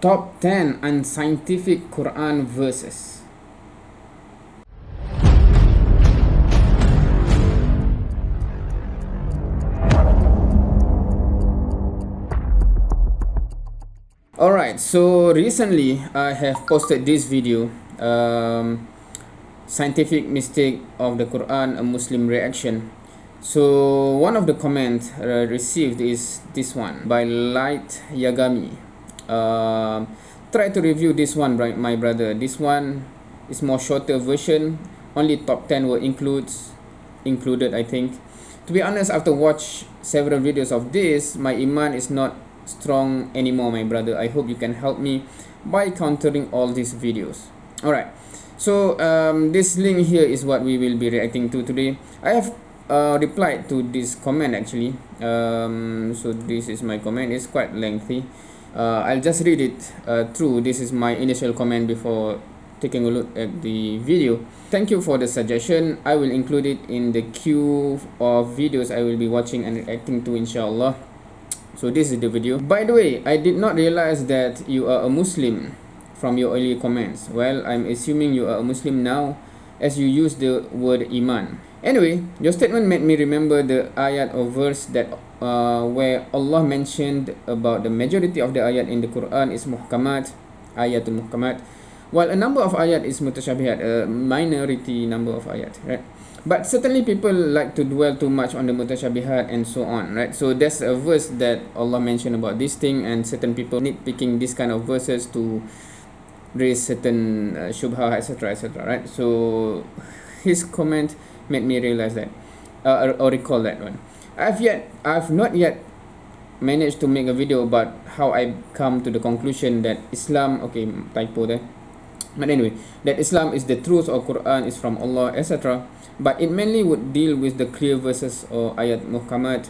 Top 10 unscientific Quran verses. Alright, so recently I have posted this video, scientific mistake of the Quran, a Muslim reaction. So one of the comments received is this one by Light Yagami. Try to review this one, right, my brother. This one is more shorter version. Only top 10 were included, I think. To be honest, after watch several videos of this, my iman is not strong anymore, my brother. I hope you can help me by countering all these videos. Alright, so this link here is what we will be reacting to today. I have replied to this comment actually. So this is my comment. It's quite lengthy. I'll just read it through. This is my initial comment before taking a look at the video. Thank you for the suggestion. I will include it in the queue of videos I will be watching and reacting to, inshallah. So this is the video. By the way, I did not realize that you are a Muslim from your earlier comments. Well, I'm assuming you are a Muslim now as you use the word iman. Anyway, your statement made me remember the ayat or verse that where Allah mentioned about the majority of the ayat in the Quran is muhkamat, ayatul muhkamat, while a number of ayat is mutashabihat, a minority number of ayat, right? But certainly people like to dwell too much on the mutashabihat and so on, right? So there's a verse that Allah mentioned about this thing, and certain people nitpicking this kind of verses to raise certain shubha, etc., etc., right? So his comment made me realize that, or recall that one. I've not yet managed to make a video about how I come to the conclusion that Islam, okay, typo there, but anyway, that Islam is the truth or Quran is from Allah, etc. But it mainly would deal with the clear verses or ayat muhkamat,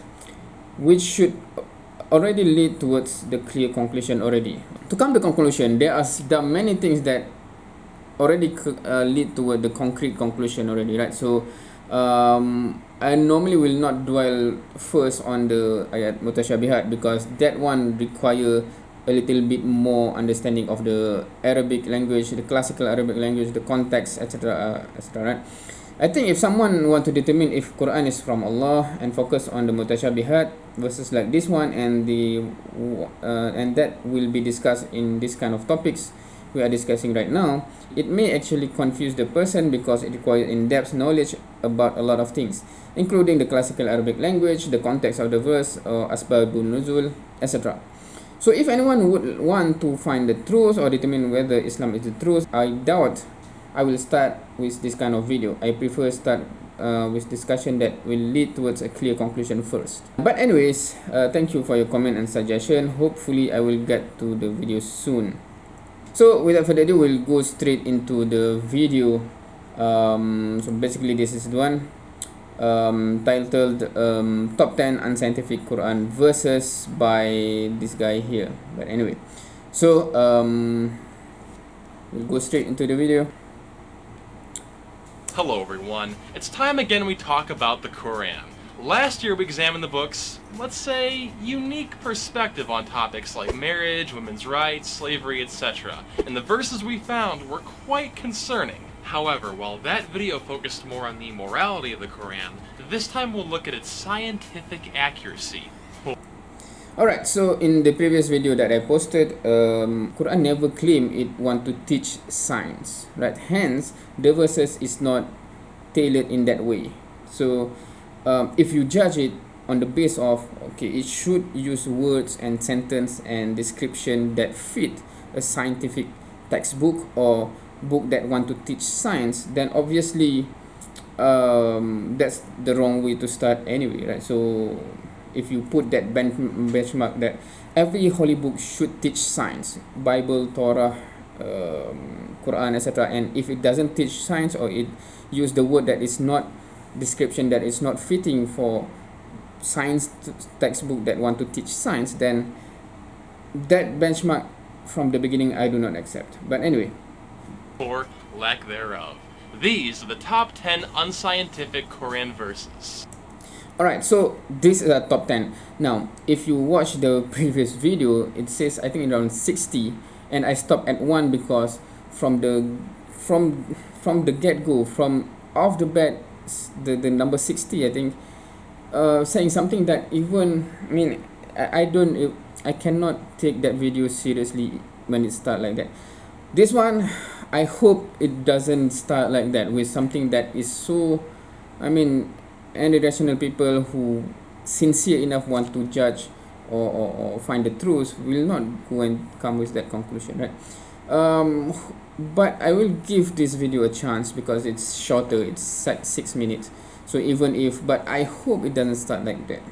which should already lead towards the clear conclusion already. To come to conclusion, there are many things that already lead toward the concrete conclusion already, right? So I normally will not dwell first on the ayat mutashabihat because that one require a little bit more understanding of the Arabic language, the classical Arabic language, the context, etc., etc., right? I think if someone want to determine if Quran is from Allah and focus on the mutashabihat verses like this one and that will be discussed in this kind of topics we are discussing right now, it may actually confuse the person because it requires in-depth knowledge about a lot of things, including the classical Arabic language, the context of the verse, or asbabun nuzul, etc. So if anyone would want to find the truth or determine whether Islam is the truth, I doubt I will start with this kind of video. I prefer start with discussion that will lead towards a clear conclusion first. But anyways, thank you for your comment and suggestion. Hopefully I will get to the video soon. So without further ado, we'll go straight into the video. So basically this is the one titled Top 10 Unscientific Quran Verses by this guy here. But anyway, so we'll go straight into the video. Hello everyone, it's time again we talk about the Quran. Last year we examined the book's, let's say, unique perspective on topics like marriage, women's rights, slavery, etc. And the verses we found were quite concerning. However, while that video focused more on the morality of the Quran, this time we'll look at its scientific accuracy. Alright, so in the previous video that I posted, Quran never claimed it want to teach science, right? Hence, the verses is not tailored in that way. So if you judge it on the base of, okay, it should use words and sentence and description that fit a scientific textbook or book that want to teach science, then obviously that's the wrong way to start anyway, right? So if you put that benchmark that every holy book should teach science, Bible, Torah, Quran, etc., and if it doesn't teach science or it use the word that is not description that is not fitting for science textbook that want to teach science, then that benchmark from the beginning I do not accept. But anyway, or lack thereof. These are the top 10 unscientific Quran verses. Alright, so this is a top 10. Now, if you watch the previous video, it says I think around 60, and I stopped at 1 because from the from the get-go, from off the bat, the number 60, I think, saying something that even, I mean, I cannot take that video seriously when it start like that. This one, I hope it doesn't start like that with something that is so, I mean, any rational people who sincere enough want to judge or find the truth will not go and come with that conclusion, right? But I will give this video a chance because it's shorter, it's 6 minutes. So even if, but I hope it doesn't start like that.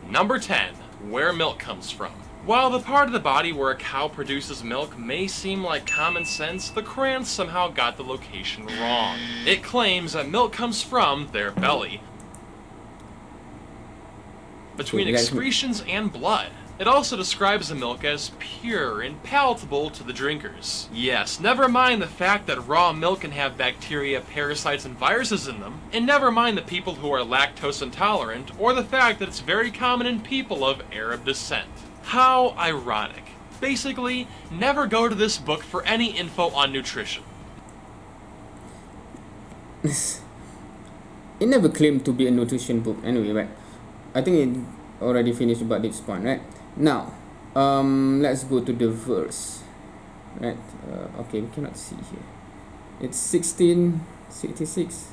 Number 10, where milk comes from. While the part of the body where a cow produces milk may seem like common sense, the Quran somehow got the location wrong. It claims that milk comes from their belly, between excretions and blood. It also describes the milk as pure and palatable to the drinkers. Yes, never mind the fact that raw milk can have bacteria, parasites, and viruses in them, and never mind the people who are lactose intolerant, or the fact that it's very common in people of Arab descent. How ironic. Basically, never go to this book for any info on nutrition. It never claimed to be a nutrition book anyway, right? I think it already finished about this point, right? Now, let's go to the verse, right? Okay, we cannot see here. It's 1666.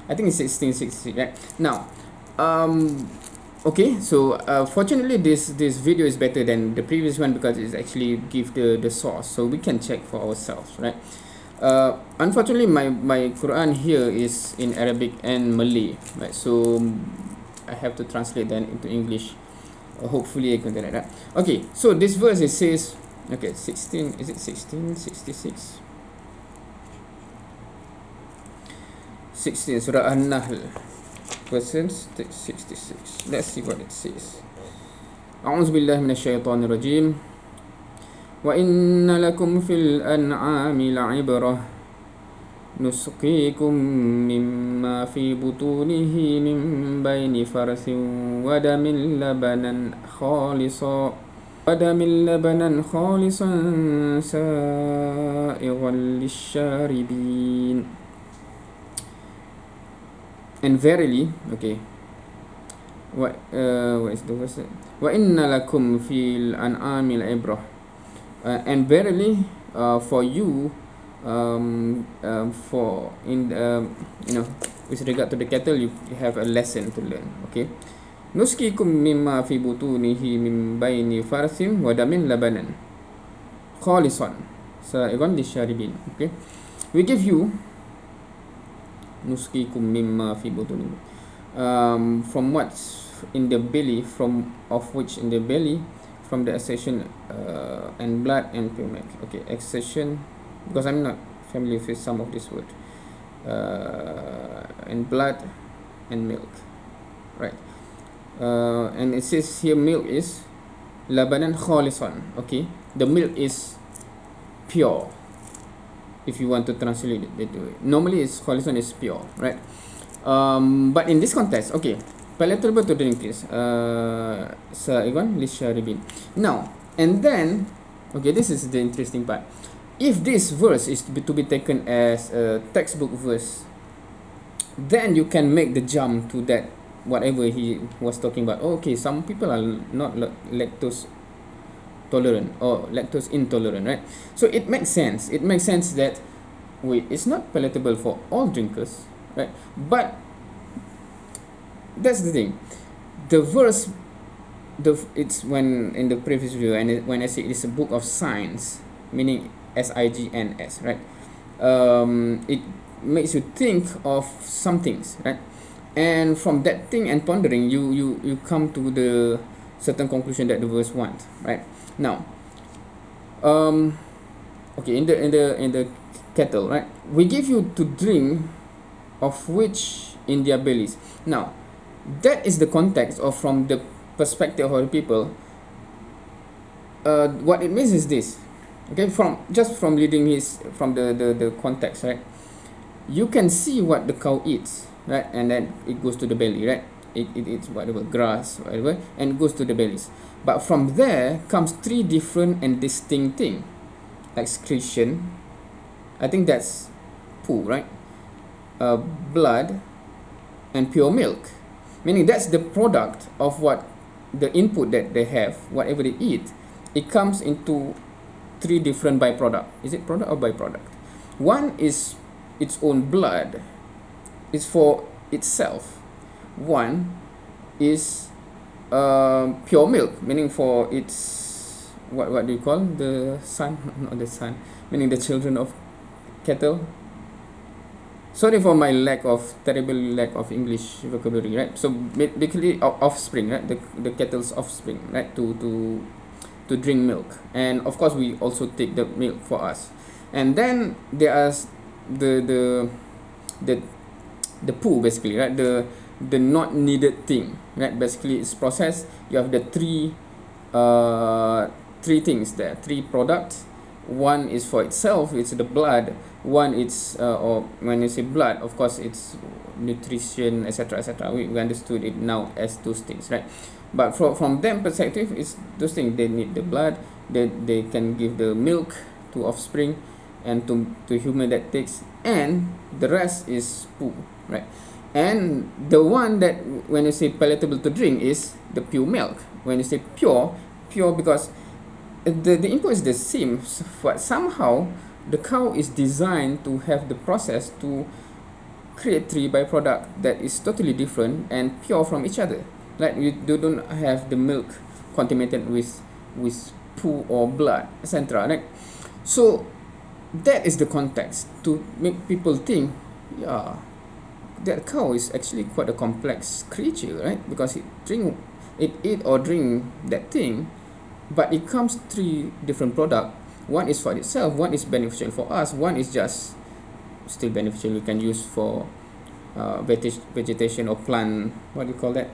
I think it's 1666, right? Now, okay, so fortunately this video is better than the previous one because it's actually give the source, so we can check for ourselves, right? Unfortunately, my Quran here is in Arabic and Malay, right? So I have to translate that into English. Hopefully I can do that, right? Okay, so this verse, it says, okay, 16, is it 1666? 16, Surah An-Nahl, verse 66. Let's see what it says. أعوذ بالله من الشيطان الرجيم وإن لكم في الأنعام لعبرة نسقيكم مما في بطونه من بين فرث ودم لبنا خالصا سائغا للشاربين. And verily, okay, what is the verse? وَإِنَّ لَكُمْ فِي الْأَنْعَامِ الْعِبْرَةِ, and verily, for you, for in with regard to the cattle, you have a lesson to learn. Okay, نسقيكم مما في بطونه من بين فرث ودم لبنا خالصا سائغا للشاربين. Okay, we give you نسقيكم مما في بطونه, from what's in the belly, from of which in the belly, from the excision and blood and pure milk. Okay, excision, because I'm not familiar with some of this word, and blood and milk, right? And it says here milk is labanan khalisan. Okay, the milk is pure, if you want to translate it. Normally it's khalisan is pure, right? But in this context, okay, palatable to drinkers, sa'igan lisharibin. Now, and then, okay, this is the interesting part. If this verse is to be taken as a textbook verse, then you can make the jump to that, whatever he was talking about. Okay, some people are not lactose tolerant or lactose intolerant, right? So it makes sense. It makes sense that, wait, it's not palatable for all drinkers, right? But that's the thing. The verse, it's when in the previous video, and when I say it is a book of science, meaning SIGNS, right? It makes you think of some things, right? And from that thing and pondering, you come to the certain conclusion that the verse wants, right? Now, okay, in the cattle, right? We give you to drink of which in their bellies. Now, that is the context, or from the perspective of the people. What it means is this. Okay, from reading from the context, right? You can see what the cow eats, right? And then it goes to the belly, right? It eats whatever, grass, whatever, and goes to the bellies. But from there comes three different and distinct things. excretion, I think that's poo, right? Blood and pure milk, meaning that's the product of what the input that they have, whatever they eat. It comes into three different byproduct. Is it product or byproduct? One is its own blood, it's for itself. One is pure milk, meaning for its what do you call the son? Not the son, meaning the children of cattle. Sorry for my terrible lack of English vocabulary, right? So basically offspring, right? The cattle's offspring, right? To drink milk, and of course we also take the milk for us. And then there are the the the poo, basically, right? The not needed thing, right? Basically it's processed. You have the three things there, three products. One is for itself, it's the blood. One is or when you say blood, of course it's nutrition, etc., etc. We understood it now as those things, right? But from them perspective, it's those things. They need the blood, they can give the milk to offspring, and to human that takes, and the rest is poo, right? And the one that when you say palatable to drink is the pure milk. When you say pure because the input is the same, but somehow the cow is designed to have the process to create three byproduct that is totally different and pure from each other. Like you don't have the milk contaminated with poo or blood, etc. Right? So that is the context to make people think, yeah, that cow is actually quite a complex creature, right? Because it eat or drink that thing, but it comes three different product. One is for itself, one is beneficial for us, one is just still beneficial, we can use for vegetation or plant, what do you call that,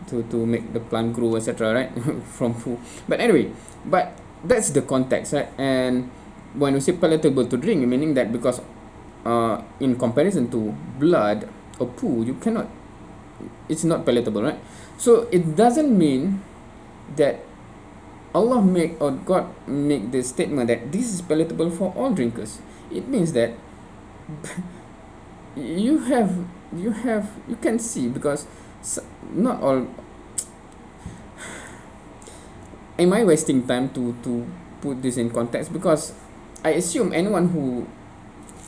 to make the plant grow, etc., right? From food. But anyway, but that's the context, right? And when we say palatable to drink, meaning that because in comparison to blood or poo, it's not palatable, right? So it doesn't mean that Allah God make the statement that this is palatable for all drinkers. It means that you can see, because not all. Am I wasting time to put this in context? Because I assume anyone who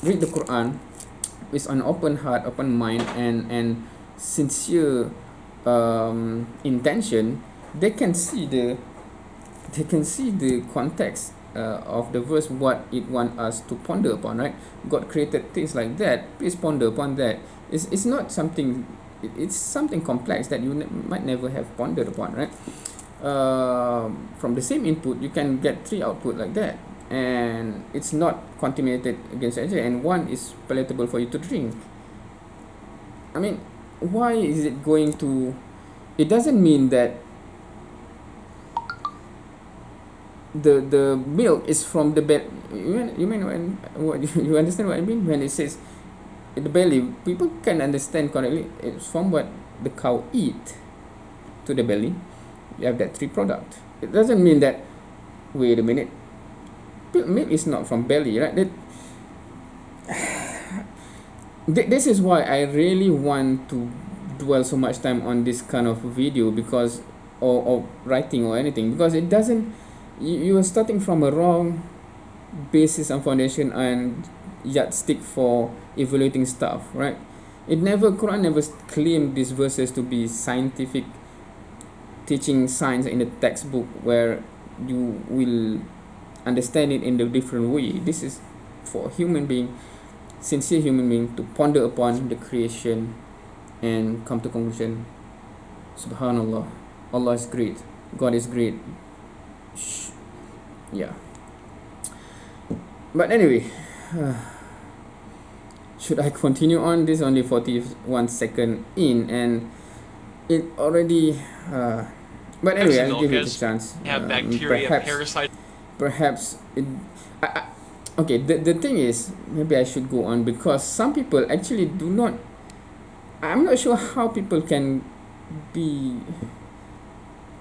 read the Quran with an open heart, open mind, and sincere intention, they can see the context of the verse, what it wants us to ponder upon, right? God created things like that, please ponder upon that. It's not something, it's something complex that you might never have pondered upon, right? From the same input you can get three output like that, and it's not contaminated against each other, and one is palatable for you to drink. I mean, why is it going to, it doesn't mean that the milk is from the belly. You mean when what you understand what I mean when it says the belly? People can understand correctly. It's from what the cow eat to the belly. You have that three product. It doesn't mean that, wait a minute, milk is not from belly, right? This is why I really want to dwell so much time on this kind of video, because or writing or anything, because it doesn't, you are starting from a wrong basis and foundation and yardstick for evaluating stuff, right? Quran never claimed these verses to be scientific, teaching science in the textbook where you will understand it in a different way. This is for human being, sincere human being, to ponder upon the creation and come to conclusion, subhanallah, Allah is great, God is great. Yeah. But anyway, should I continue on? This only 41 second in, and it already but anyway, I'll give it a chance. Have bacteria, parasites. Perhaps it, okay, the thing is, maybe I should go on, because some people actually do not, I'm not sure how people can be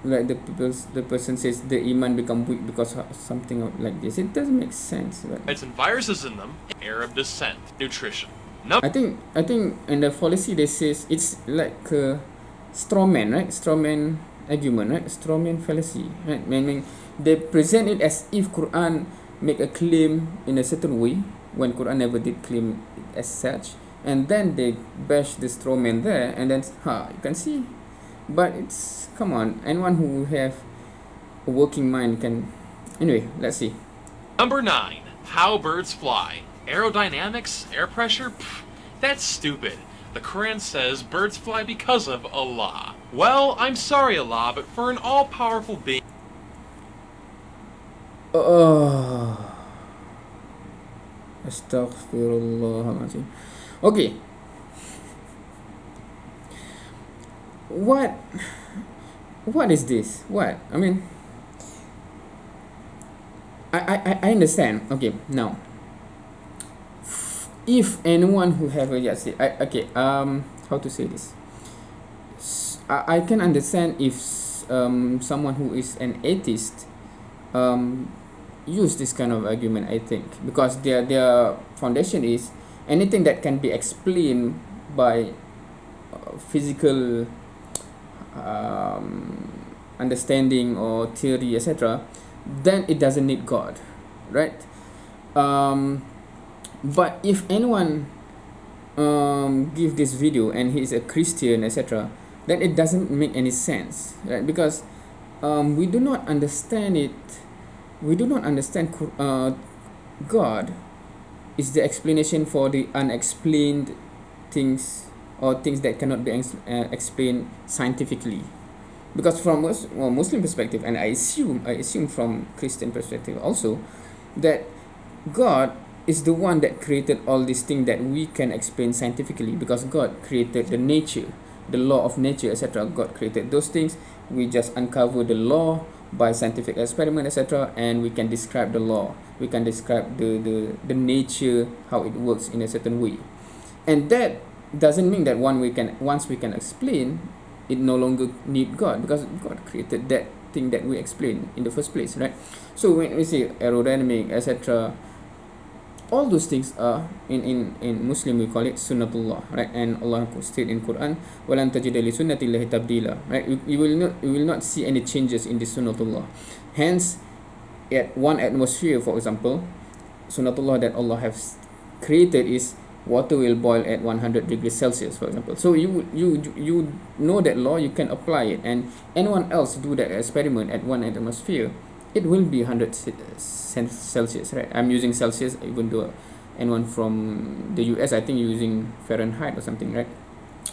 like the person says the iman become weak because of something like this. It doesn't make sense, right? And viruses in them, Arab descent, nutrition. I think in the policy they says it's like a straw man, right? Straw man argument, right? Straw man fallacy, right? Meaning they present it as if Quran make a claim in a certain way when Quran never did claim it as such, and then they bash the straw man there, and then you can see. But it's, come on, anyone who have a working mind can. Anyway, let's see. Number 9. How birds fly. Aerodynamics? Air pressure? Pfft, that's stupid. The Quran says birds fly because of Allah. Well, I'm sorry, Allah, but for an all-powerful being... Astaghfirullah. Okay. What is this? What? I mean, I understand. Okay, now, if anyone who have a how to say this? I can understand if someone who is an atheist use this kind of argument, I think, because their foundation is anything that can be explained by physical understanding or theory, etc., then it doesn't need God, right? But if anyone give this video and he's a Christian, etc., then it doesn't make any sense, right? Because we do not understand it. We do not understand God is the explanation for the unexplained things, or things that cannot be explained scientifically. Because from Muslim perspective, and I assume from Christian perspective also, that God is the one that created all these things that we can explain scientifically, because God created the nature, the law of nature, etc. God created those things. We just uncover the law by scientific experiment, etc., and we can describe the law. We can describe the nature, how it works in a certain way. And that doesn't mean that once we can explain, it no longer need God, because God created that thing that we explain in the first place, right? So when we say aerodynamic, etc., all those things are in Muslim we call it sunnatullah, right? And Allah stated in Quran, walan tajida li sunnatillahi tabdila, right? You will not see any changes in this sunnatullah. Hence, at one atmosphere, for example, sunnatullah that Allah has created is water will boil at 100 degrees Celsius, for example. So you know that law, you can apply it, and anyone else do that experiment at one atmosphere, it will be 100 Celsius, right? I'm using Celsius, even though anyone from the US, I think, using Fahrenheit or something, right?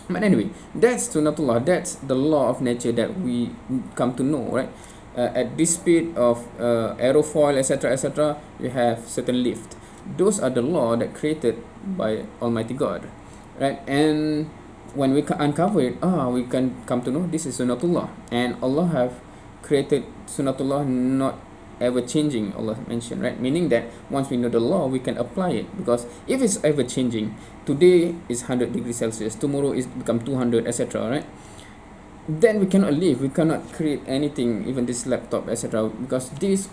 But anyway, that's sunnatullah. That's the law of nature that we come to know, right? At this speed of aerofoil, etc., you have certain lift. Those are the law that created by Almighty God, right? And when we uncover it, we can come to know this is sunnatullah, and Allah have created sunnatullah not ever changing, Allah mentioned, right? Meaning that once we know the law, we can apply it, because if it's ever changing, today is 100 degrees Celsius, tomorrow is become 200, etc., right? Then we cannot live, we cannot create anything, even this laptop, etc., because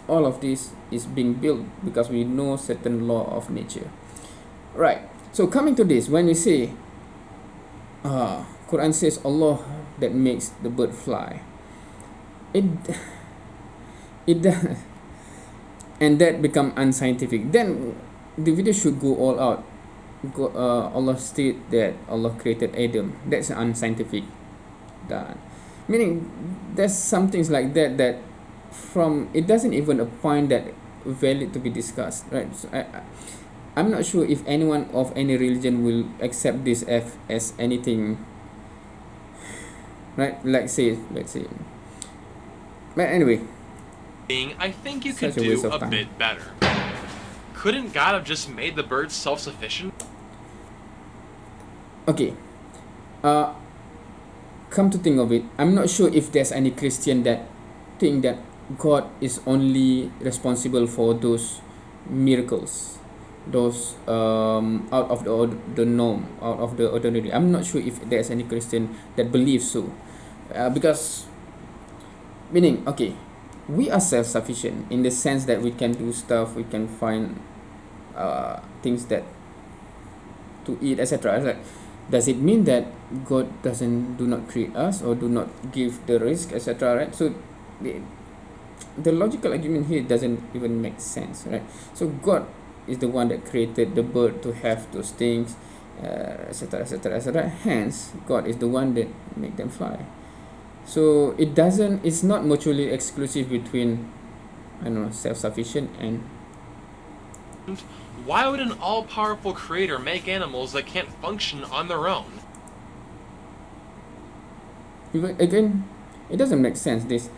all of this is being built because we know certain law of nature, right? So coming to this, when we say Quran says Allah that makes the bird fly, it and that become unscientific, then the video should go all out. Allah state that Allah created Adam, that's unscientific. Done. Meaning there's some things like that from it doesn't even a point that valid to be discussed, right? So I'm not sure if anyone of any religion will accept this as anything, right? Let's say. But anyway, I think you could do a bit better. Couldn't God have just made the birds self-sufficient? Okay. Come to think of it, I'm not sure if there's any Christian that think that God is only responsible for those miracles, those out of the norm, out of the ordinary. I'm not sure if there's any Christian that believes so, because Meaning, okay, we are self-sufficient in the sense that we can do stuff, we can find things that to eat, etc. Right? Does it mean that God do not create us or do not give the risk, etc.? Right? So the logical argument here doesn't even make sense, right? So God is the one that created the bird to have those things, etc., etc., etc. Hence, God is the one that make them fly. So it's not mutually exclusive between, I don't know, self-sufficient and. Why would an all-powerful creator make animals that can't function on their own? Again, it doesn't make sense. This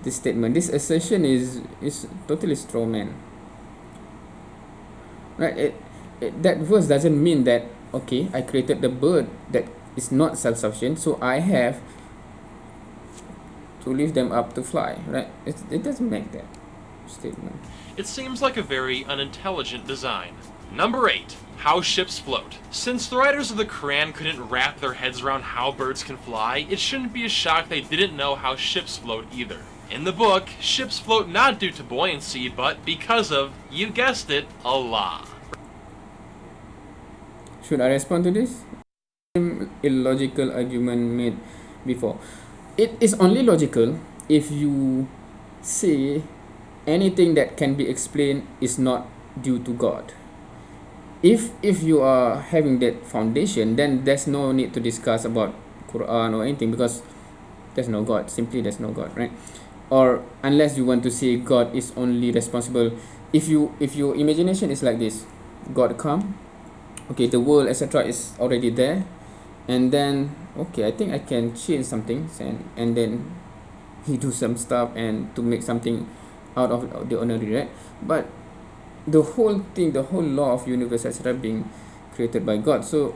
statement, this assertion is totally straw man. Right? That verse doesn't mean that, okay, I created the bird that is not self-sufficient, so I have to leave them up to fly. Right? It doesn't make that statement. It seems like a very unintelligent design. Number 8. How ships float. Since the writers of the Quran couldn't wrap their heads around how birds can fly, it shouldn't be a shock they didn't know how ships float either. In the book, ships float not due to buoyancy, but because of, you guessed it, Allah. Should I respond to this? Illogical argument made before. It is only logical if you say anything that can be explained is not due to God. If you are having that foundation, then there's no need to discuss about Quran or anything, because there's no God. Simply there's no God, right? Or unless you want to say God is only responsible. If your imagination is like this, God come, okay, the world, etc., is already there, and then okay, I think I can change some things, and then he do some stuff and to make something out of the ordinary, right? But the whole thing, the whole law of universe, etc., being created by God. So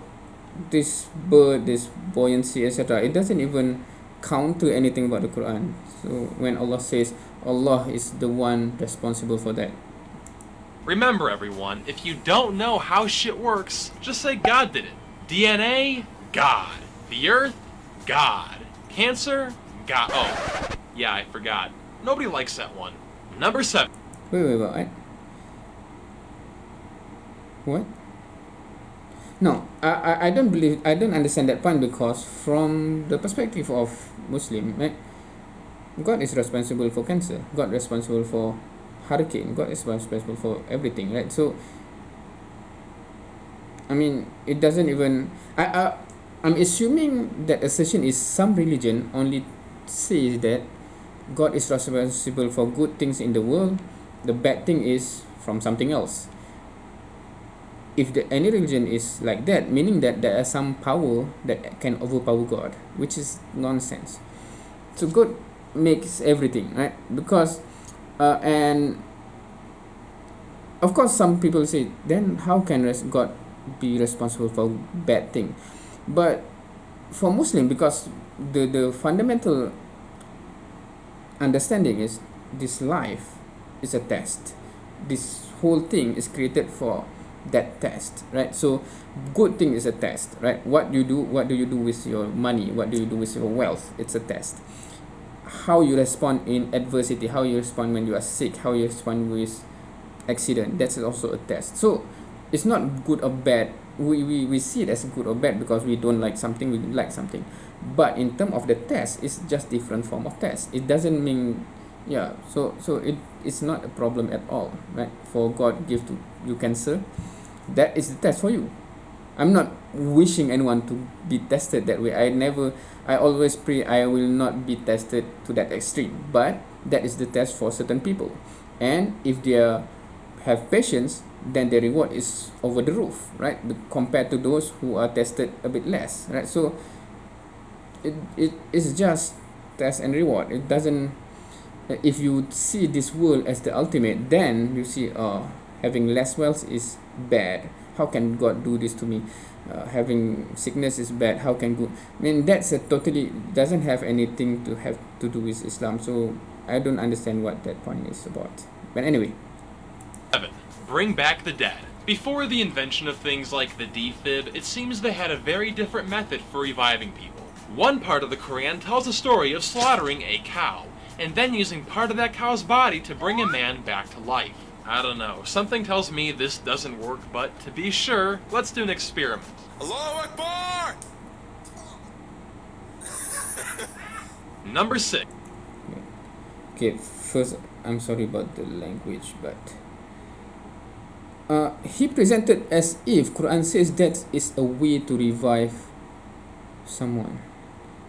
this bird, this buoyancy, etc., it doesn't even count to anything about the Quran. So when Allah says Allah is the one responsible for that. Remember, everyone, if you don't know how shit works, just say God did it. DNA, God. The Earth, God. Cancer, God. Oh, yeah, I forgot. Nobody likes that one. Number 7. Wait. What? No, I don't understand that point, because from the perspective of Muslim, right, God is responsible for cancer, God responsible for hurricane, God is responsible for everything, right? So I mean, it doesn't even, I'm assuming that assertion is some religion only says that God is responsible for good things in the world, the bad thing is from something else. If any religion is like that, meaning that there is some power that can overpower God, which is nonsense. So God makes everything, right? Because and of course some people say, then how can God be responsible for bad thing? But for Muslim, because the fundamental understanding is this life is a test. This whole thing is created for that test, right? So good thing is a test, right? What do you do with your money, what do you do with your wealth? It's a test. How you respond in adversity, how you respond when you are sick, how you respond with accident, that's also a test. So it's not good or bad. We see it as good or bad because we don't like something, we like something. But in terms of the test, it's just different form of test. It doesn't mean, yeah, so it's not a problem at all, right? For God give to you cancer, that is the test for you. I'm not wishing anyone to be tested that way. I always pray I will not be tested to that extreme, but that is the test for certain people. And if they have patience, then the reward is over the roof, right? Compared to those who are tested a bit less, right? So it is just test and reward. It doesn't, if you see this world as the ultimate, then you see, having less wealth is bad. How can God do this to me? Having sickness is bad. How can God? I mean, that's a totally doesn't have anything to have to do with Islam. So I don't understand what that point is about. But anyway. 7. Bring back the dead. Before the invention of things like the defib, it seems they had a very different method for reviving people. One part of the Quran tells a story of slaughtering a cow. and then using part of that cow's body to bring a man back to life. I don't know, something tells me this doesn't work, but to be sure, let's do an experiment. Allahu Akbar! Number 6. Okay, first, I'm sorry about the language, but he presented as if Quran says that is a way to revive someone.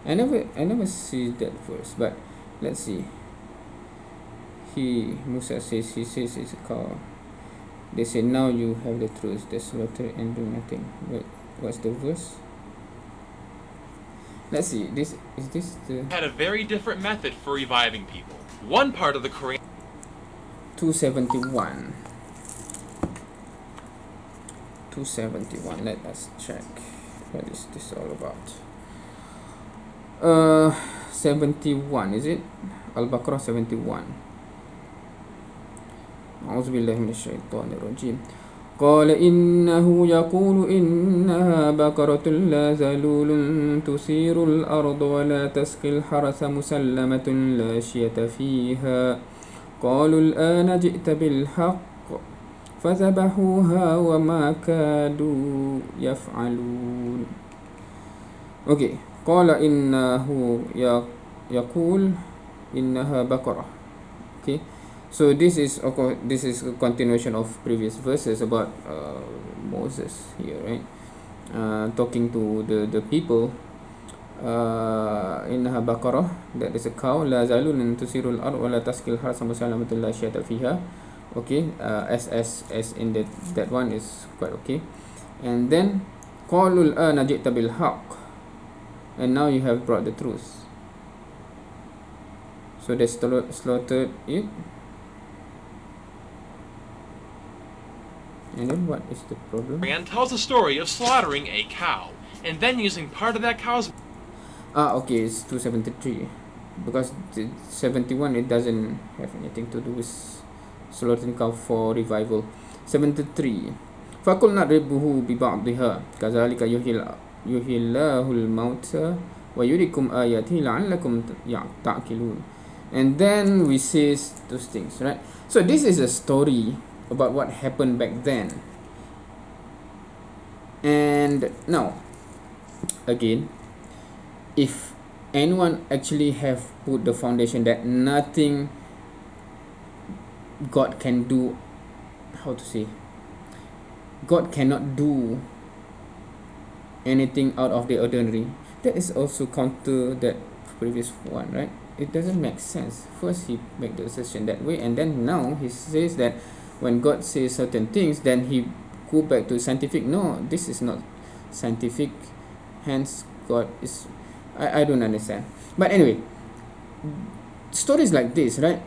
I never see that verse, but let's see. Musa says, he says it's a cow. They say, now you have the truth, they slaughter and do nothing. What's the verse? Let's see, is this the... Had a very different method for reviving people. One part of the Quran... 271. 271, let us check. What is this all about? 71, is it? Al-Baqarah 71. أعوذ بالله من الشيطان الرجيم قال إنه يقول إنها بقرة لا ذلول تثير الأرض ولا تسقي الحرث مسلمة لا شية فيها قالوا الآن جئت بالحق فذبحوها وما كادوا يفعلون. Okay, قال إنه يقول إنها بقرة. Okay, so this is a continuation of previous verses about Moses here, right? Talking to the people. إنها بقرة, that is a cow. لا زالون تثير الأرض ولا تسقي الحرث مسلمة لا شية فيها. Okay, as in that one is quite okay. And then قالوا الآن جئت بالحق, and now you have brought the truth. So they slaughtered it. And then what is the problem? Quran tells the story of slaughtering a cow, and then using part of that cow's... Okay, it's 273. Because the 71, it doesn't have anything to do with slaughtering cow for revival. 73. فَقُلْنَا رِبُّهُ بِبَعْضِهَا كَذَلِكَ يُحْيِي اللَّهُ الْمَوْتَى وَيُرِيكُمْ آيَاتِهِ لَعَلَّكُمْ تَعْقِلُونَ. And then we say those things, right? So this is a story about what happened back then. And now, again, if anyone actually have put the foundation that nothing God can do, how to say, God cannot do anything out of the ordinary, that is also counter that previous one, right? It doesn't make sense. First he make the assertion that way, and then now he says that when God says certain things, then he go back to scientific. No, this is not scientific, hence God is... I don't understand. But anyway, stories like this, right?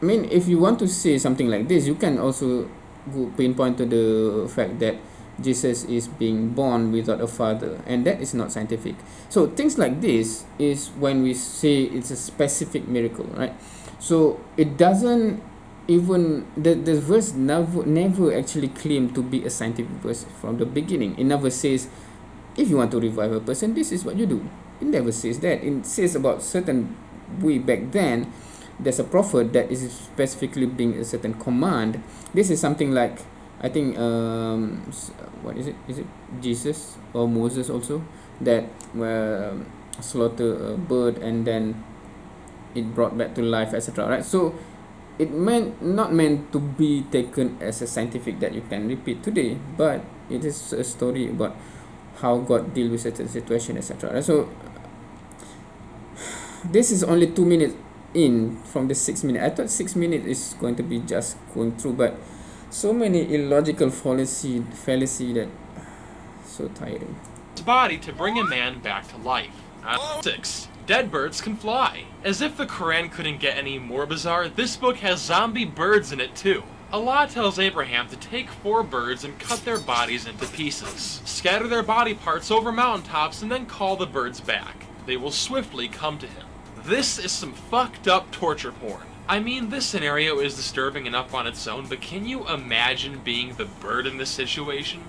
I mean, if you want to say something like this, you can also go pinpoint to the fact that Jesus is being born without a father, and that is not scientific. So things like this is when we say it's a specific miracle, right? So it doesn't even... the verse never actually claimed to be a scientific verse from the beginning. It never says, if you want to revive a person, this is what you do. It never says that. It says about certain way back then, there's a prophet that is specifically being a certain command. This is something like, I think, what is it? Is it Jesus or Moses also that slaughter a bird and then it brought back to life, etc. Right? So it not meant to be taken as a scientific that you can repeat today, but it is a story about how God deal with certain situation, etc. Right? So this is only 2 minutes in from the 6 minutes. I thought 6 minutes is going to be just going through, but so many illogical fallacy that so tiring. Body to bring a man back to life. 6. Dead birds can fly. As if the Quran couldn't get any more bizarre, this book has zombie birds in it too. Allah tells Abraham to take 4 birds and cut their bodies into pieces. Scatter their body parts over mountaintops and then call the birds back. They will swiftly come to him. This is some fucked up torture porn. I mean, this scenario is disturbing enough on its own, but can you imagine being the bird in this situation?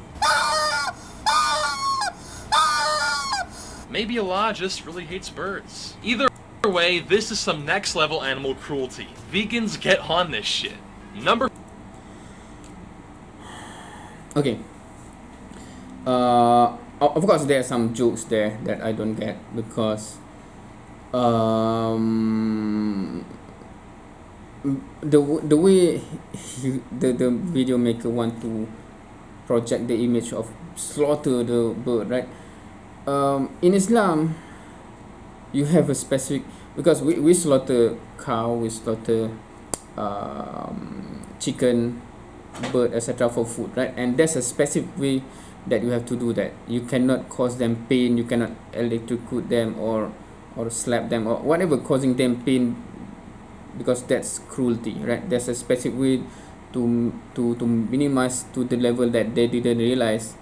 Maybe Allah just really hates birds. Either way, this is some next level animal cruelty. Vegans, get on this shit. Okay. Of course, there are some jokes there that I don't get because the way the video maker want to project the image of slaughter the bird, right? In Islam, you have a specific, because we slaughter cow, we slaughter chicken, bird, etc. for food, right? And there's a specific way that you have to do that. You cannot cause them pain, you cannot electrocute them or slap them or whatever causing them pain, because that's cruelty, right? There's a specific way to minimize to the level that they didn't realize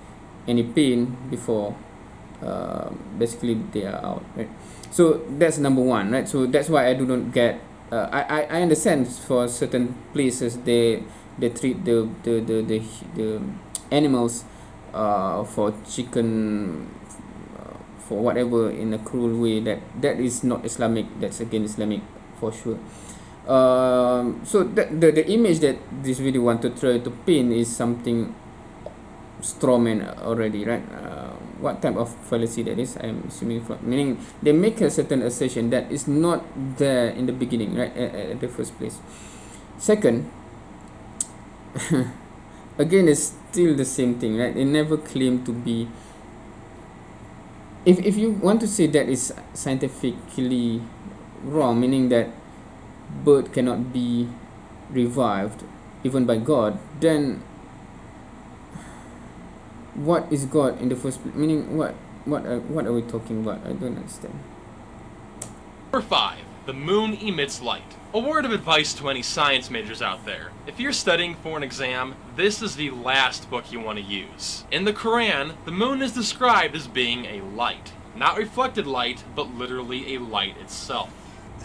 any pain before basically they are out, right? So that's number one, right? So that's why I do not get I understand for certain places they treat the animals for chicken for whatever in a cruel way that is not Islamic, that's against Islamic for sure. So the image that this video want to try to paint is something strawman already, right? What type of fallacy that is, I'm assuming, meaning they make a certain assertion that is not there in the beginning, right, at the first place. Second, again, it's still the same thing, right? They never claim to be, if you want to say that is scientifically wrong, meaning that bird cannot be revived even by God, then what is God in the first place? Meaning what are we talking about? I don't understand. Number 5. The moon emits light. A word of advice to any science majors out there. If you're studying for an exam, this is the last book you want to use. In the Quran, the moon is described as being a light. Not reflected light, but literally a light itself.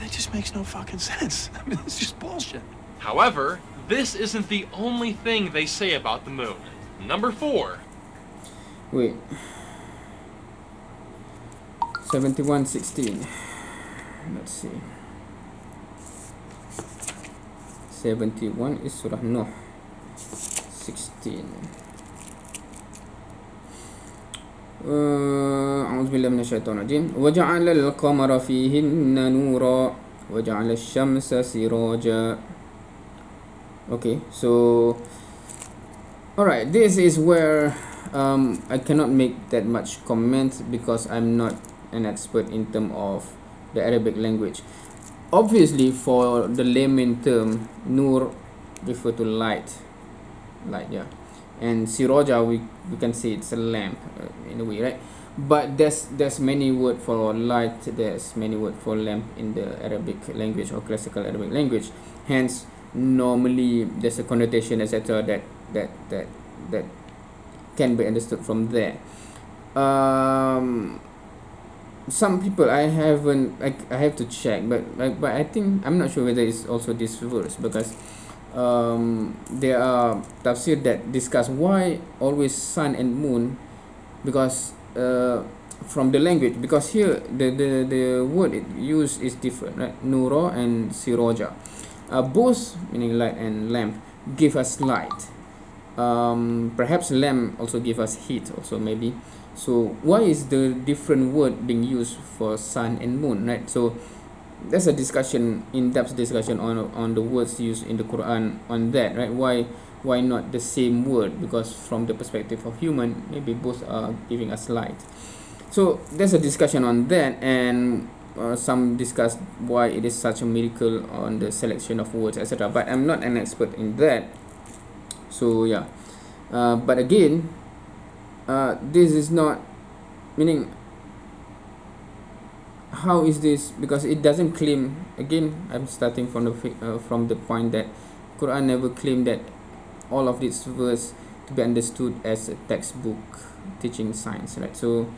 That just makes no fucking sense. I mean, it's just bullshit. However, this isn't the only thing they say about the moon. Number 4. Wait. 71:16. Let's see. 71 is Surah Nuh. 16. أعوذ بالله من الشيطان الرجيم وجعل القمر فيهن نورا وجعل الشمس سراجا. Okay, so alright, this is where I cannot make that much comment because I'm not an expert in terms of the Arabic language. Obviously, for the layman term, nur refer to light, yeah, and siraja we can say it's a lamp in a way, right? But there's many word for light, there's many word for lamp in the Arabic language or classical Arabic language. Hence, normally there's a connotation, etc. that can be understood from there. Some people I have to check, but I think I'm not sure whether it's also this verse, because there are tafsir that discuss why always sun and moon, because from the language, because here the word it used is different, right? Nura and siraja, both meaning light and lamp give us light. Perhaps lamp also give us heat also, maybe. So why is the different word being used for sun and moon, right? So there's a discussion, in-depth discussion on the words used in the Quran on that, right? Why not the same word? Because from the perspective of human, maybe both are giving us light. So there's a discussion on that, and some discuss why it is such a miracle on the selection of words, etc. But I'm not an expert in that. So yeah, but again, this is not, meaning, how is this? Because it doesn't claim, again I'm starting from the point that Quran never claimed that all of this verse to be understood as a textbook teaching science, right? So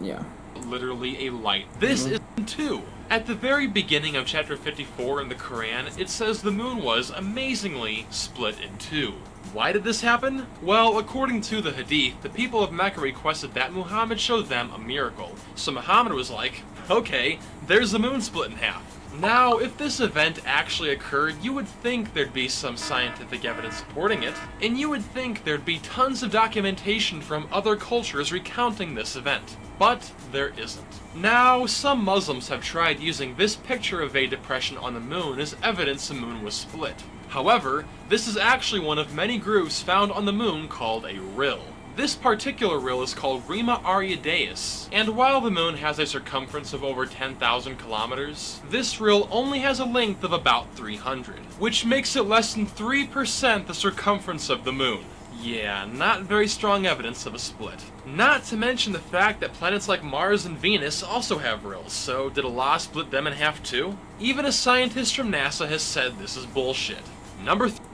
yeah. literally a light. This is two. At the very beginning of chapter 54 in the Quran, it says the moon was amazingly split in two. Why did this happen? Well, according to the Hadith, the people of Mecca requested that Muhammad show them a miracle. So Muhammad was like, okay, there's the moon split in half. Now, if this event actually occurred, you would think there'd be some scientific evidence supporting it, and you would think there'd be tons of documentation from other cultures recounting this event. But there isn't. Now, some Muslims have tried using this picture of a depression on the moon as evidence the moon was split. However, this is actually one of many grooves found on the moon called a rill. This particular rill is called Rima Ariadaeus, and while the moon has a circumference of over 10,000 kilometers, this rill only has a length of about 300, which makes it less than 3% the circumference of the moon. Yeah, not very strong evidence of a split. Not to mention the fact that planets like Mars and Venus also have rills, so did Allah split them in half too? Even a scientist from NASA has said this is bullshit. Number 3.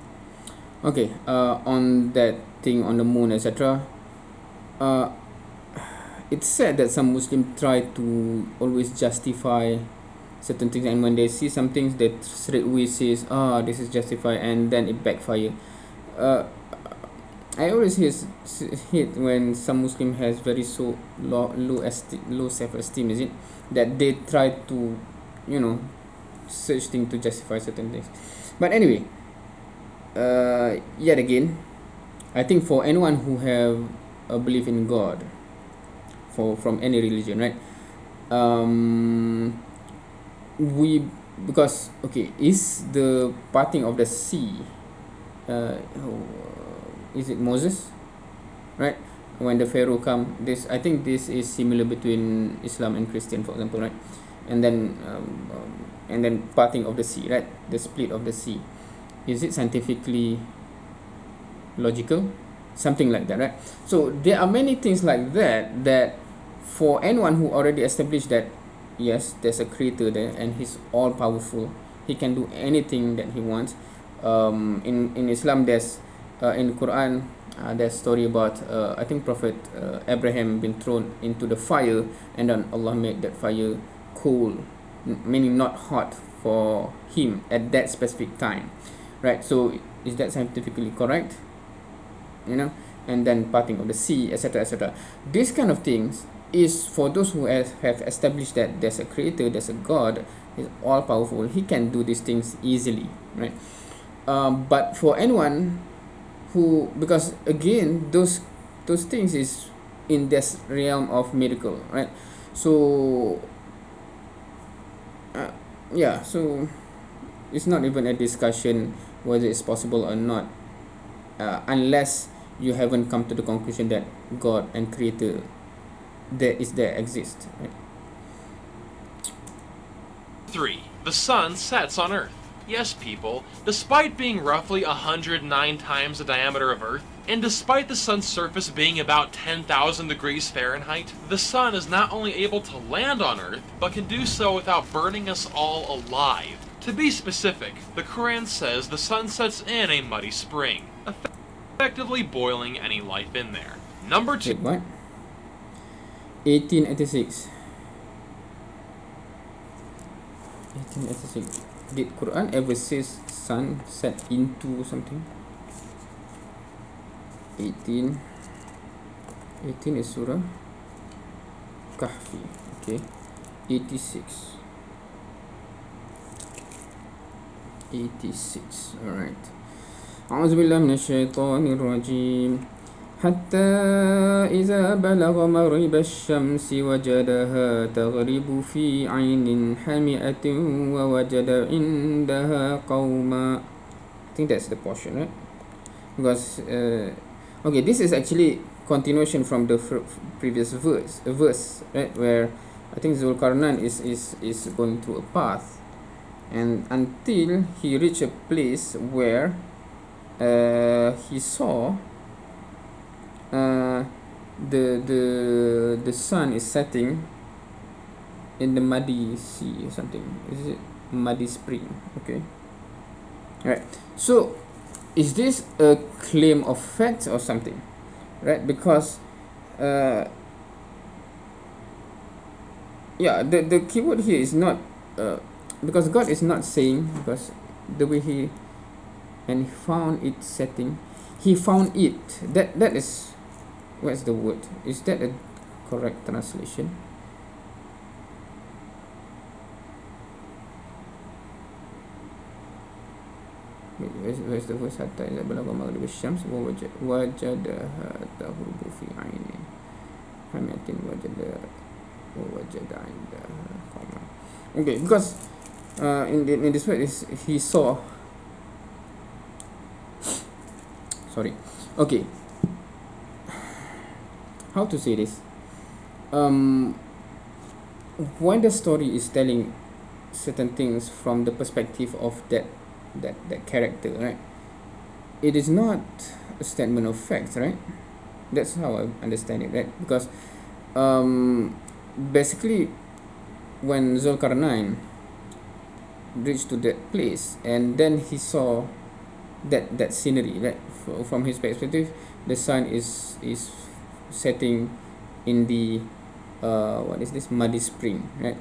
Okay, on that thing on the moon, etc. It's said that some Muslims try to always justify certain things, and when they see some things, they straight away says, this is justified, and then it backfire. I always hate when some Muslim has very so low self-esteem, is it? That they try to, search things to justify certain things. But anyway, yet again, I think for anyone who have a belief in God, from any religion, right? Because is the parting of the sea, is it Moses, right? When the Pharaoh come, I think this is similar between Islam and Christian, for example, right? And then parting of the sea, right? The split of the sea. Is it scientifically logical? Something like that, right? So there are many things like that for anyone who already established that yes, there's a creator there and he's all powerful, he can do anything that he wants. In Islam, there's in the Quran, there's a story about I think Prophet Abraham been thrown into the fire, and then Allah made that fire cool, meaning not hot for him at that specific time, right? So is that scientifically correct? And then parting of the sea, etc., etc. This kind of things is for those who have established that there's a creator, there's a God, he's all powerful, he can do these things easily, right? But for anyone who, because again, those things is in this realm of miracle, right? So so it's not even a discussion whether it's possible or not, unless you haven't come to the conclusion that God and creator exist, right? 3. The sun sets on Earth. Yes, people, despite being roughly 109 times the diameter of Earth, and despite the sun's surface being about 10,000 degrees Fahrenheit, the sun is not only able to land on Earth, but can do so without burning us all alive. To be specific, the Quran says the sun sets in a muddy spring, effectively boiling any life in there. Number 2. Wait, what? 1886. 1886. Did Quran ever says sun set into something? 18 is Surah Kahfi. Okay. 86. Alright. أعوذ بالله من الشيطان الرجيم حتى إذا بلغ مغرب الشمس وجدها تغرب في عين حمئة ووجد عندها قوما. I think that's the portion, right? Because this is actually continuation from the previous verse, right? Where I think Zulkarnain is going through a path, and until he reached a place where he saw the sun is setting in the muddy sea or something. Is it muddy spring? Okay. Right. So is this a claim of fact or something? Right? Because yeah, the keyword here is not because God is not saying, because the way he and he found it setting, he found it, that is, what's the word, is that a correct translation? where's the verse, hatta idza balagha maghrib asy-syams wa wajadaha taghrubu fi 'ainin hamiyatin wajada 'indaha qawman. Okay, because in this way is he saw, sorry, okay, how to say this, when the story is telling certain things from the perspective of that character, right, it is not a statement of facts, right? That's how I understand it, right? Because basically when Zulkarnain reached to that place and then he saw that scenery, right, from his perspective, the sun is setting in the what is this, muddy spring, right?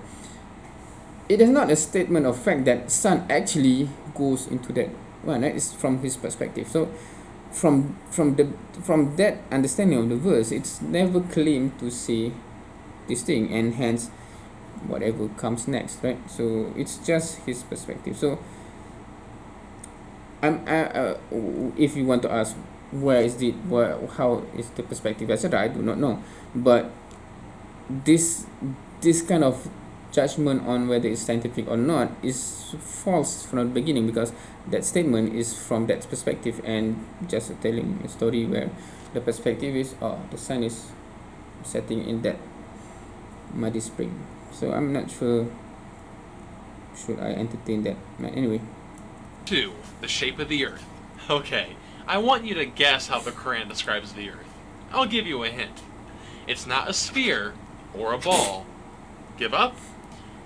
It is not a statement of fact that sun actually goes into that one, right? It's from his perspective. So from that understanding of the verse, it's never claimed to say this thing, and hence whatever comes next, right? So it's just his perspective. So if you want to ask where is the how is the perspective, etc., I do not know, but this kind of judgment on whether it's scientific or not is false from the beginning, because that statement is from that perspective and just telling a story where the perspective is, oh, the sun is setting in that muddy spring. So I'm not sure should I entertain that, but anyway. 2. The shape of the earth. Okay, I want you to guess how the Quran describes the earth. I'll give you a hint. It's not a sphere or a ball. Give up?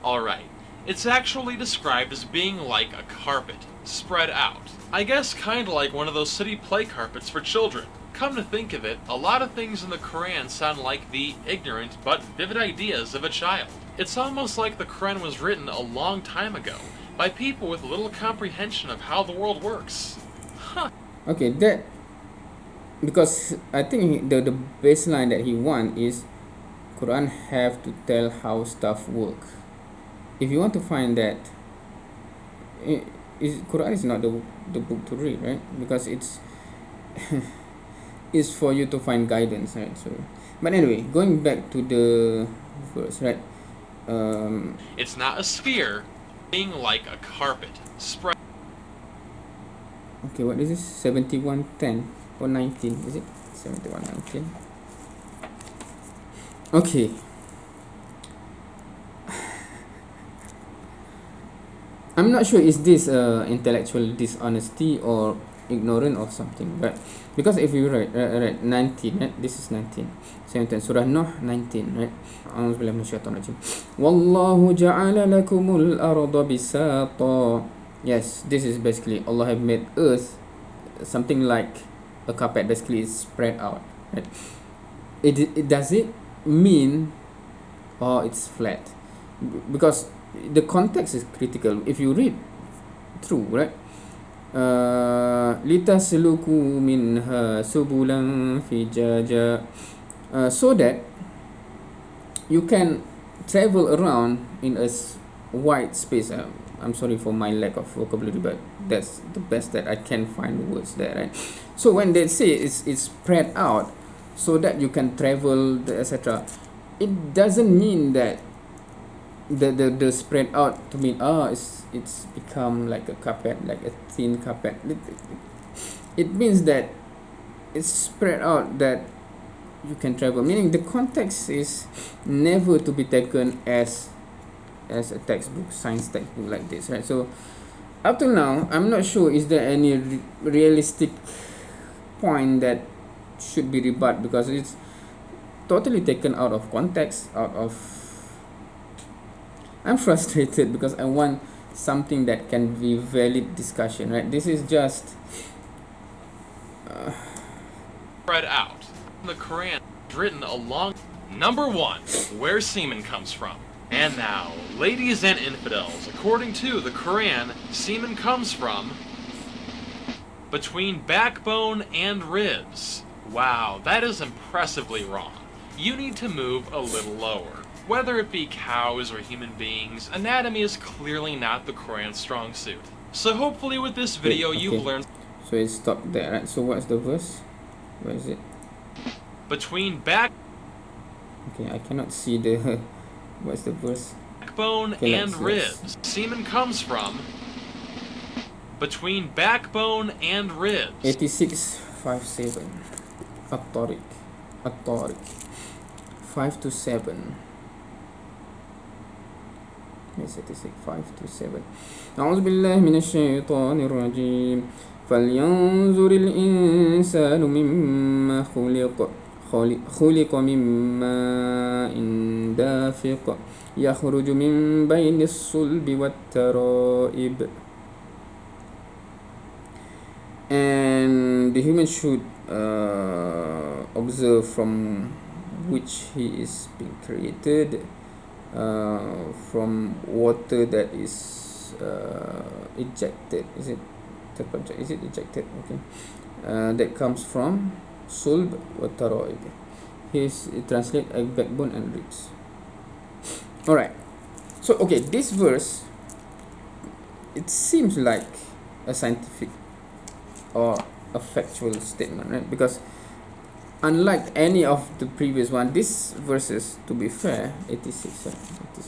Alright, it's actually described as being like a carpet, spread out. I guess kinda like one of those city play carpets for children. Come to think of it, a lot of things in the Quran sound like the ignorant but vivid ideas of a child. It's almost like the Quran was written a long time ago, by people with little comprehension of how the world works. Huh. Okay, that, because I think the baseline that he want is Quran have to tell how stuff work. If you want to find that, Quran is not the book to read, right? Because it's is for you to find guidance, right? So, but anyway, going back to the verse, right? It's not a sphere, being like a carpet, spread. Okay, what is this? 71:10 or 19? Is it 71:19? Okay. I'm not sure is this intellectual dishonesty or ignorant or something, but because if you write 19, right? This is 19. 17, Surah Nuh 19, right? A'udzubillahi minasyaitonir rajim. Wallahu ja'ala lakumul arda bisata. Yes, this is basically Allah have made earth something like a carpet, basically it's spread out, right? It does it mean it's flat? Because the context is critical. If you read through, right, litasluku minha subulan fijaja, so that you can travel around in a wide space. I'm sorry for my lack of vocabulary, but that's the best that I can find words there, right? So when they say it's spread out so that you can travel, etc., it doesn't mean that the spread out to mean it's become like a carpet, like a thin carpet. It means that it's spread out that you can travel, meaning the context is never to be taken as a textbook, science textbook like this, right? So up till now, I'm not sure is there any realistic point that should be rebutted, because it's totally taken out of context, I'm frustrated because I want something that can be valid discussion, right? This is just Spread out. The Quran is written along. Number 1, where semen comes from. And now, ladies and infidels, according to the Quran, semen comes from between backbone and ribs. Wow, that is impressively wrong. You need to move a little lower. Whether it be cows or human beings, anatomy is clearly not the Quran's strong suit. So hopefully with this video you've learned. So it stopped there, right? So what's the verse? Where is it? Between backbone Okay, I cannot see the what's the verse? and ribs. Semen comes from between backbone and ribs. 8657. At-Tariq. 5 to 7. Yes, 86 5 to 7. أعوذ بالله من الشيطان الرجيم. فلينظر الإنسان مما خلق من ماء دافق يخرج من بين الصلب والترائب. And the human should observe from which he is being created, from water that is ejected. Is it ejected? Okay. That comes from sulb wa taraib. It translates a backbone and ribs. Alright. So okay, this verse, it seems like a scientific or a factual statement, right? Because unlike any of the previous one, this verses, to be fair, 86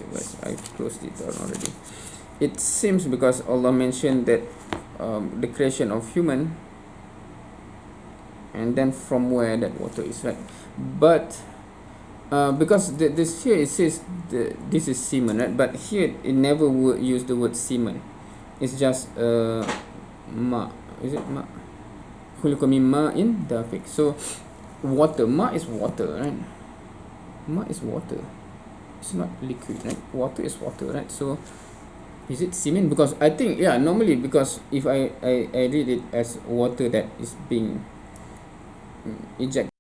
verse, I've closed it down already. It seems because Allah mentioned that the creation of human, and then from where that water is, right? But because this here it says this is semen, right? But here it never would use the word semen. It's just ma. Is it ma? Khuliqa min ma'in dafiq. So water, ma is water, right? Ma is water. It's not liquid, right? Water is water, right? So is it semen? Because I think, yeah, normally, because if I read it as water that is being ejected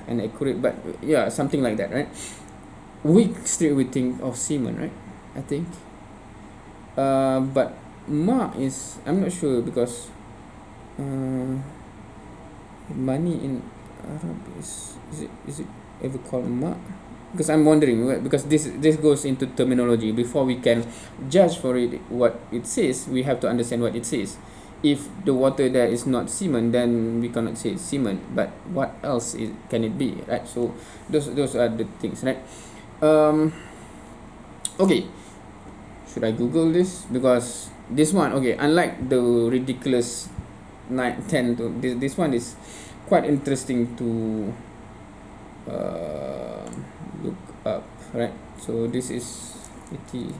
and accurate, but yeah, something like that, right? We still would think of semen, right? I think. But ma is, I'm not sure, because money in Arab is it ever called ma? Because I'm wondering, because this goes into terminology. Before we can judge for it what it says, we have to understand what it says. If the water there is not semen, then we cannot say it's semen. But what else can it be, right? So those are the things, right? Okay, should I Google this? Because this one, okay, unlike the ridiculous 9 10 to this one is quite interesting to look up, right? So this is 80,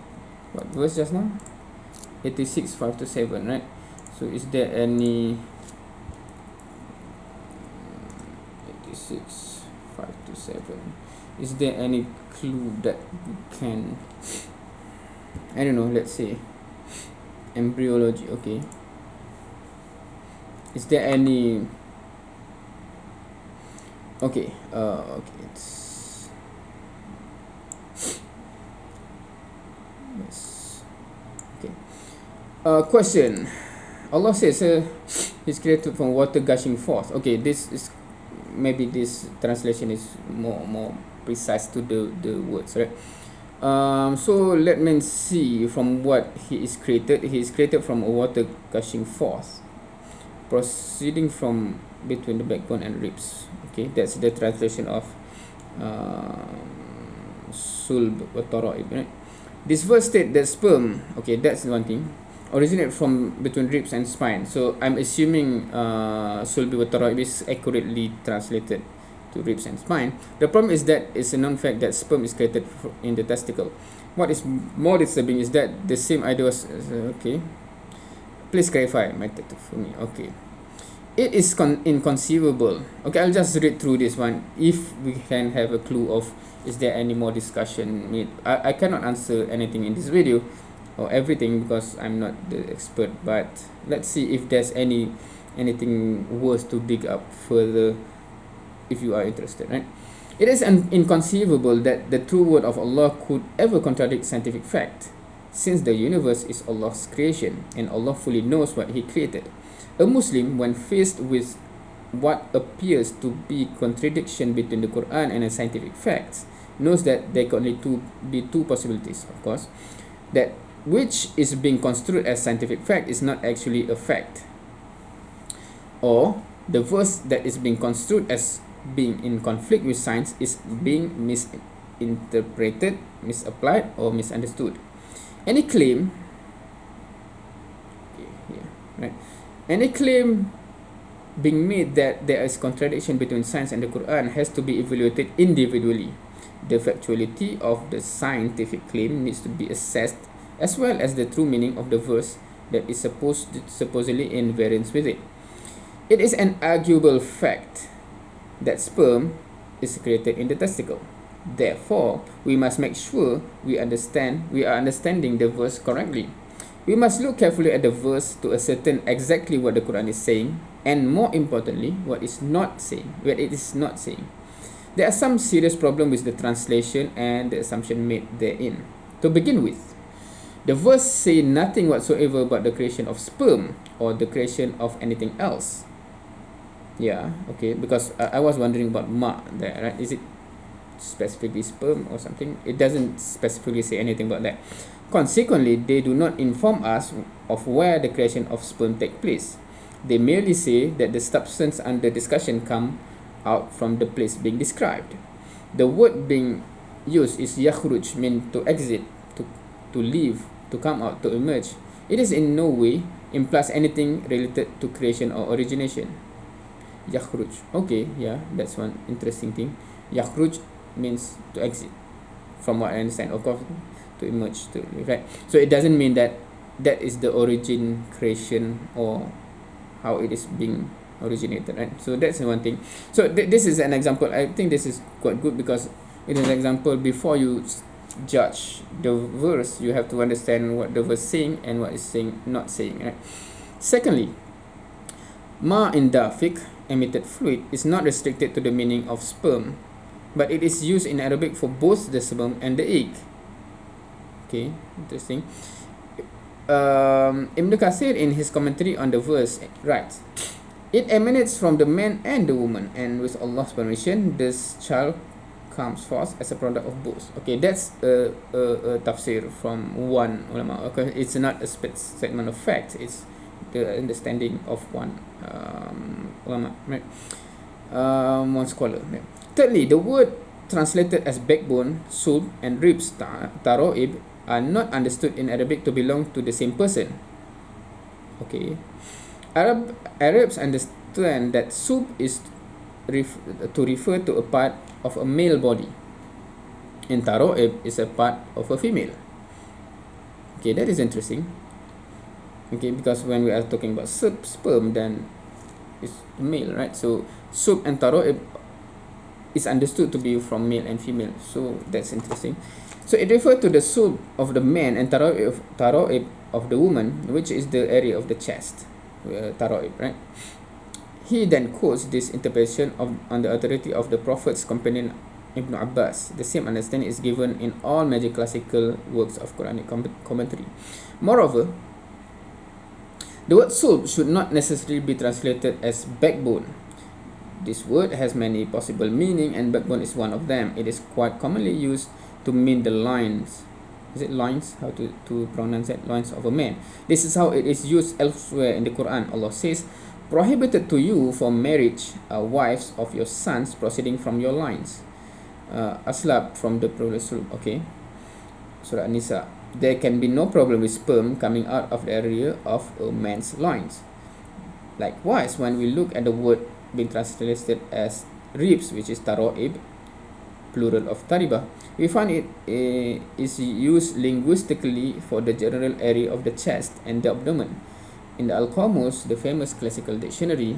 what verse just now? 86 5 to 7, right? So is there any 86 5 to 7, is there any clue that we can, I don't know, let's say embryology? Okay, is there any, okay, it's yes, okay. Question. Allah says he's created from water gushing forth. Okay, this is, maybe this translation is more precise to the words, right? So let me see from what he is created. He is created from a water gushing forth, proceeding from between the backbone and ribs. Okay, that's the translation of sulb wa taraib, right? This verse state that sperm, okay, that's one thing, originate from between ribs and spine. So I'm assuming sulb wa taraib is accurately translated to ribs and spine. The problem is that it's a known fact that sperm is created in the testicle. What is more disturbing is that the same idea was okay. Please clarify my title for me. Okay. It is inconceivable. Okay, I'll just read through this one. If we can have a clue of, is there any more discussion made? I cannot answer anything in this video or everything because I'm not the expert. But let's see if there's anything worth to dig up further if you are interested, right? It is inconceivable that the true word of Allah could ever contradict scientific fact, since the universe is Allah's creation and Allah fully knows what He created. A Muslim, when faced with what appears to be contradiction between the Quran and the scientific facts, knows that there can only be two possibilities, of course, that which is being construed as scientific fact is not actually a fact, or the verse that is being construed as being in conflict with science is being misinterpreted, misapplied, or misunderstood. Any claim, right? Any claim being made that there is contradiction between science and the Quran has to be evaluated individually. The factuality of the scientific claim needs to be assessed, as well as the true meaning of the verse that is supposedly in variance with it. It is an arguable fact that sperm is created in the testicle. Therefore, we must make sure we are understanding the verse correctly. We must look carefully at the verse to ascertain exactly what the Quran is saying, and more importantly, what it is not saying. There are some serious problems with the translation and the assumption made therein. To begin with, the verse says nothing whatsoever about the creation of sperm or the creation of anything else. Yeah, okay, because I was wondering about ma there, right? Is it specifically sperm or something? It doesn't specifically say anything about that. Consequently, they do not inform us of where the creation of sperm takes place. They merely say that the substance under discussion come out from the place being described. The word being used is yakhruj, mean to exit, to leave, to come out, to emerge. It is in no way implies anything related to creation or origination. Yakhruj. Okay, yeah, that's one interesting thing. Yakhruj means to exit, from what I understand. Of course, to emerge, to leave, right? So it doesn't mean that that is the origin, creation, or how it is being originated, right? So that's one thing. So this is an example. I think this is quite good because it is an example. Before you judge the verse, you have to understand what the verse saying and what is saying, not saying, right? Secondly, ma in dafiq, emitted fluid, is not restricted to the meaning of sperm, but it is used in Arabic for both the sperm and the egg. Okay, interesting. Ibn Kathir in his commentary on the verse writes, it emanates from the man and the woman, and with Allah's permission, this child comes forth as a product of both. Okay, that's a tafsir from one ulama. Okay, it's not a statement of fact, it's the understanding of one ulama, right? One scholar. Right? Thirdly, the word translated as backbone, sulb, and ribs, taroib, are not understood in Arabic to belong to the same person. Okay, Arabs understand that sulb is to refer to a part of a male body, and taroib is a part of a female. Okay, that is interesting. Okay, because when we are talking about sperm, then it's male, right? So sulb and taroib is understood to be from male and female. So that's interesting. So it refers to the sulb of the man and taroib of the woman, which is the area of the chest, taroib, right? He then quotes this interpretation on the authority of the Prophet's companion Ibn Abbas. The same understanding is given in all major classical works of Quranic commentary. Moreover, the word sulb should not necessarily be translated as backbone. This word has many possible meanings, and backbone is one of them. It is quite commonly used to mean the loins. Is it loins? How to pronounce that? Loins of a man. This is how it is used elsewhere in the Quran. Allah says, prohibited to you for marriage are wives of your sons proceeding from your loins. Aslab, from the plural sulb. Okay, Surah An-Nisa. There can be no problem with sperm coming out of the area of a man's loins. Likewise, when we look at the word being translated as ribs, which is taroib, plural of tariba, we find it is used linguistically for the general area of the chest and the abdomen. In the Al-Qamus, the famous classical dictionary,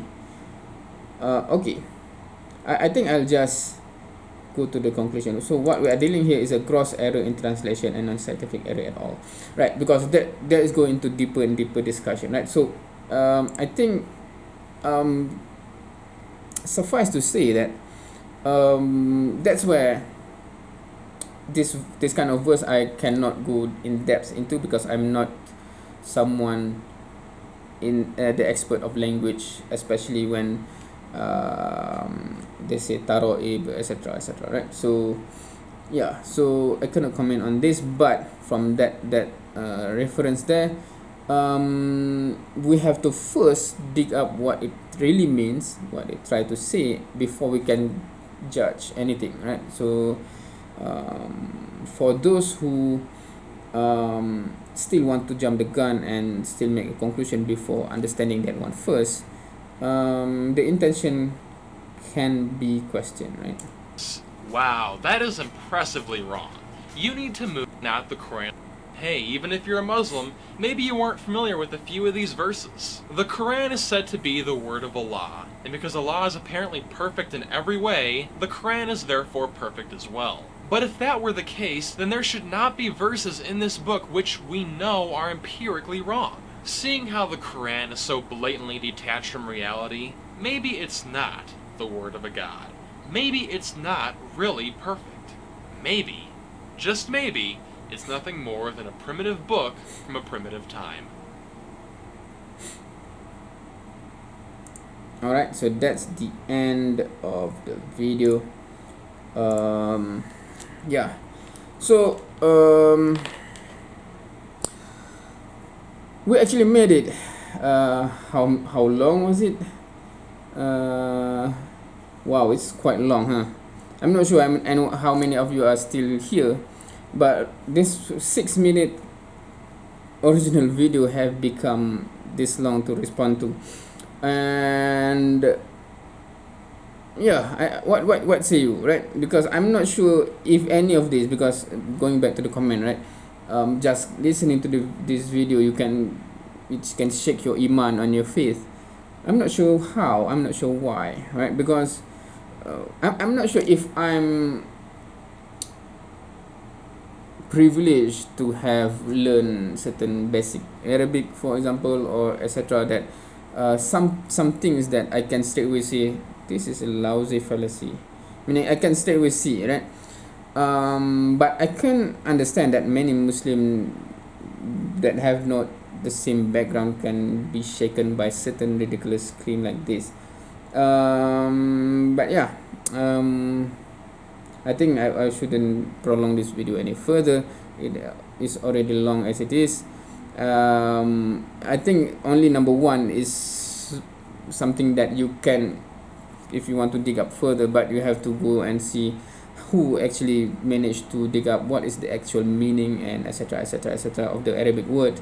okay, I think I'll just go to the conclusion. So what we are dealing here is a gross error in translation and non-scientific error at all, right? Because that is going into deeper and deeper discussion, right? So I think suffice to say that that's where this kind of verse I cannot go in depth into, because I'm not someone in the expert of language, especially when they say taroib, etc., right? So yeah, so I cannot comment on this, but from that reference there, we have to first dig up what it really means, what they try to say, before we can judge anything, right? So for those who still want to jump the gun and still make a conclusion before understanding that one first, the intention can be questioned, right? Wow, that is impressively wrong. You need to move out the Quran. Hey, even if you're a Muslim, maybe you weren't familiar with a few of these verses. The Quran is said to be the word of Allah, and because Allah is apparently perfect in every way, the Quran is therefore perfect as well. But if that were the case, then there should not be verses in this book which we know are empirically wrong. Seeing how the Quran is so blatantly detached from reality, maybe it's not the word of a god. Maybe it's not really perfect. Maybe, just maybe, it's nothing more than a primitive book from a primitive time. Alright, so that's the end of the video. Yeah, so we actually made it. How long was it? Wow, it's quite long, huh? I'm not sure I know how many of you are still here, but this 6-minute original video have become this long to respond to. And yeah, what say you, right? Because I'm not sure if any of this, because going back to the comment, right, just listening to this video, it can shake your iman on your faith. I'm not sure how, I'm not sure why, right? Because I'm not sure if I'm privileged to have learned certain basic Arabic, for example, or etc., that some things that I can straight away say this is a lousy fallacy, meaning I can straight away see, right? But I can understand that many Muslim that have not the same background can be shaken by certain ridiculous claim like this. But yeah, I think I shouldn't prolong this video any further. It is already long as it is. I think only number one is something that you can, if you want to dig up further, but you have to go and see who actually managed to dig up what is the actual meaning and etc of the Arabic word.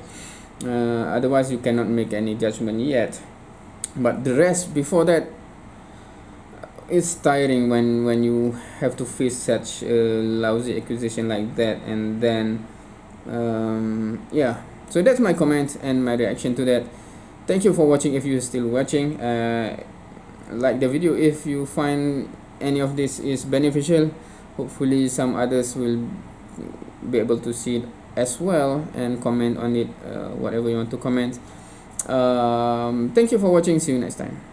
Otherwise you cannot make any judgment yet. But the rest before that, it's tiring when you have to face such a lousy accusation like that. And then yeah, so that's my comment and my reaction to that. Thank you for watching. If you're still watching, like the video if you find any of this is beneficial. Hopefully some others will be able to see it as well and comment on it, whatever you want to comment. Thank you for watching. See you next time.